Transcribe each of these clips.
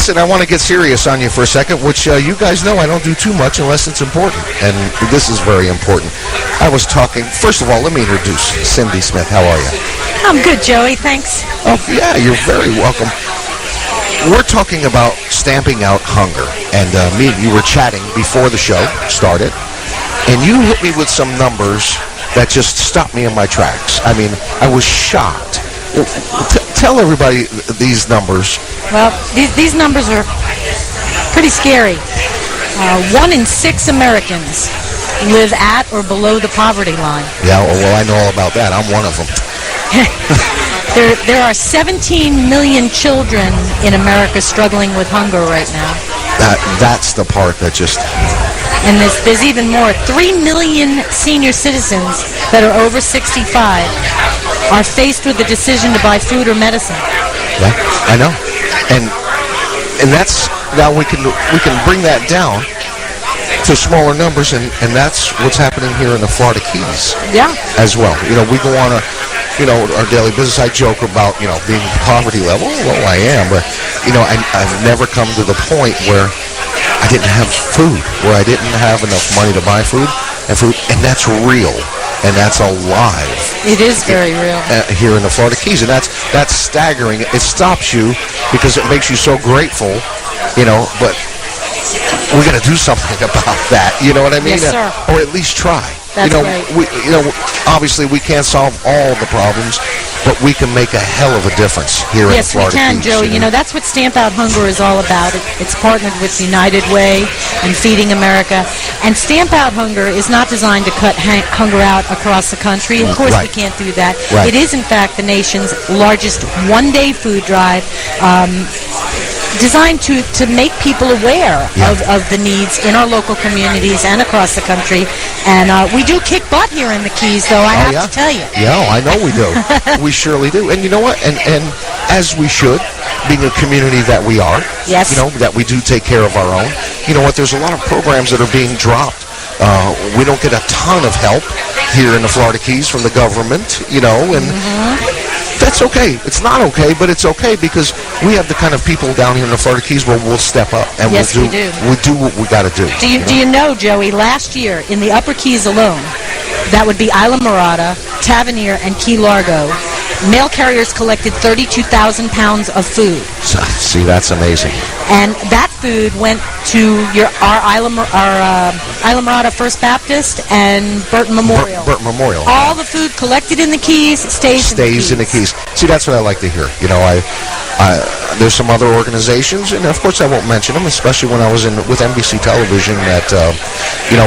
Listen, I want to get serious on you for a second, which you guys know I don't do too much unless it's important, and this is very important. I was talking, first of all, let me introduce Cindy Smith. How are you? I'm good, Joey. Thanks. Oh, yeah, you're very welcome. We're talking about stamping out hunger, and me and you were chatting before the show started, and you hit me with some numbers that just stopped me in my tracks. I mean, I was shocked. Tell everybody these numbers. Well, these numbers are pretty scary. 1 in 6 Americans live at or below the poverty line. Yeah, well, I know all about that. I'm one of them. There are 17 million children in America struggling with hunger right now. That's the part that just... And there's even more. 3 million senior citizens that are over 65 are faced with the decision to buy food or medicine. Yeah, I know. And that's, now we can bring that down to smaller numbers, and that's what's happening here in the Florida Keys. Yeah. As well. You know, we go on our daily business. I joke about, being poverty level. Well, I am, but, I've never come to the point where I didn't have food, where I didn't have enough money to buy food, and that's real, and that's alive. It is very real. Here in the Florida Keys, and that's staggering. It stops you because it makes you so grateful, but we got to do something about that, you know what I mean? Yes, sir. Or at least try. That's right. Obviously we can't solve all the problems, but we can make a hell of a difference here in the Florida Keys. Yes, we can, Joey. That's what Stamp Out Hunger is all about. It's partnered with United Way and Feeding America. And Stamp Out Hunger is not designed to cut hunger out across the country. Of course, Right. we can't do that. Right. It is, in fact, the nation's largest one-day food drive, designed to make people aware of the needs in our local communities and across the country. And we do kick butt here in the Keys, though, I have to tell you. Yeah, I know we do. We surely do. And you know what? And as we should, being a community that we are, yes. That we do take care of our own. You know what? There's a lot of programs that are being dropped. We don't get a ton of help here in the Florida Keys from the government, and... That's okay. It's not okay, but it's okay because we have the kind of people down here in the Florida Keys where we'll step up and yes, we do what we got to do. Do you know, Joey, last year in the Upper Keys alone, that would be Isla Mirada, Tavernier, and Key Largo, mail carriers collected 32,000 pounds of food. See, that's amazing. And that food went to our Isla Mirada First Baptist and Burton Memorial. Burton Memorial. All the food collected in the Keys stays in the Keys. See, that's what I like to hear. There's some other organizations, and of course I won't mention them, especially when I was with NBC Television, that,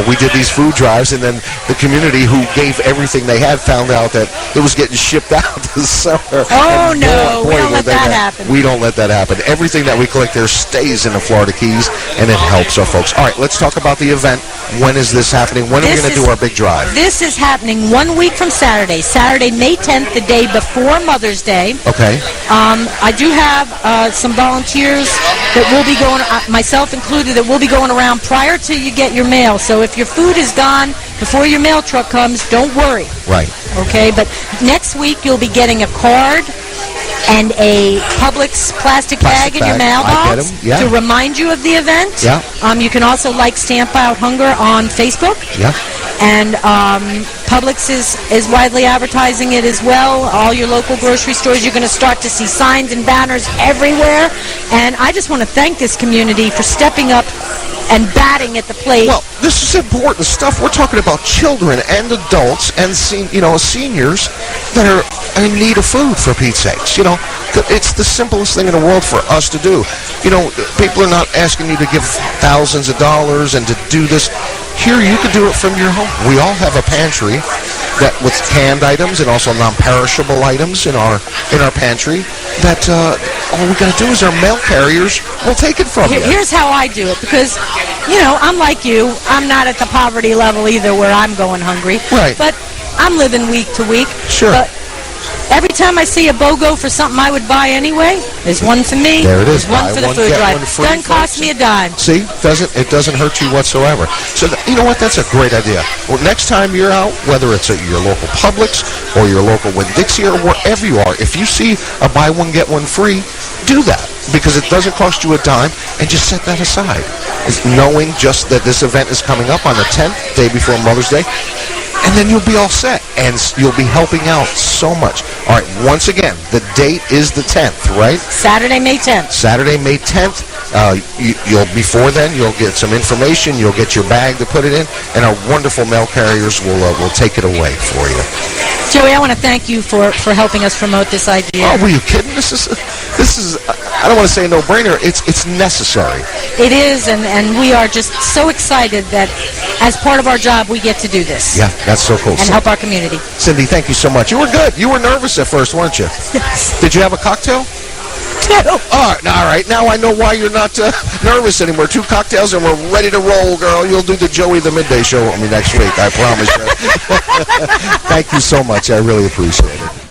we did these food drives, and then the community who gave everything they had found out that it was getting shipped out this summer. Oh, no, we don't let that happen. We don't let that happen. Everything that we collect there stays in the Florida Keys, and it helps our folks. All right, let's talk about the event. When is this happening? When are we going to do our big drive? This is happening 1 week from Saturday, May 10th, the day before Mother's Day. Okay. I do have some volunteers that will be going, myself included, that will be going around prior to you get your mail. So if your food is gone before your mail truck comes, don't worry. Right. Okay, but next week you'll be getting a card and a Publix plastic bag in your mailbox to remind you of the event. Yeah. You can also like Stamp Out Hunger on Facebook. Yeah. And Publix is widely advertising it as well. All your local grocery stores, you're going to start to see signs and banners everywhere. And I just want to thank this community for stepping up and batting at the plate. Well, this is important stuff. We're talking about children and adults and seniors that are in need of food, for Pete's sakes. It's the simplest thing in the world for us to do. People are not asking you to give thousands of dollars and to do this. Here, you can do it from your home. We all have a pantry that with canned items and also non-perishable items in our pantry that all we got to do is our mail carriers will take it from you. Here's how I do it, because, I'm like you. I'm not at the poverty level either where I'm going hungry. Right. But I'm living week to week. Sure. But Every time I see a BOGO for something I would buy anyway, there's one for me. There it is. There's one Buy for the one, food get drive. one free, Doesn't cost me a dime. See, it doesn't hurt you whatsoever. So you know what? That's a great idea. Well, next time you're out, whether it's at your local Publix or your local Winn-Dixie or wherever you are, if you see a buy one get one free, do that because it doesn't cost you a dime, and just set that aside. It's knowing just that this event is coming up on the 10th, day before Mother's Day. And then you'll be all set, and you'll be helping out so much. All right, once again, the date is the 10th, right? Saturday, May 10th. Saturday, May 10th. Before then, you'll get some information. You'll get your bag to put it in, and our wonderful mail carriers will take it away for you. Joey, I want to thank you for helping us promote this idea. Oh, were you kidding? This is I don't want to say a no-brainer. It's necessary. It is, and we are just so excited that as part of our job, we get to do this. Yeah, that's so cool. And help our community. Cindy, thank you so much. You were good. You were nervous at first, weren't you? Yes. Did you have a cocktail? Two. All right. Now I know why you're not nervous anymore. 2 cocktails and we're ready to roll, girl. You'll do the Joey the Midday Show on me next week. I promise you. Thank you so much. I really appreciate it.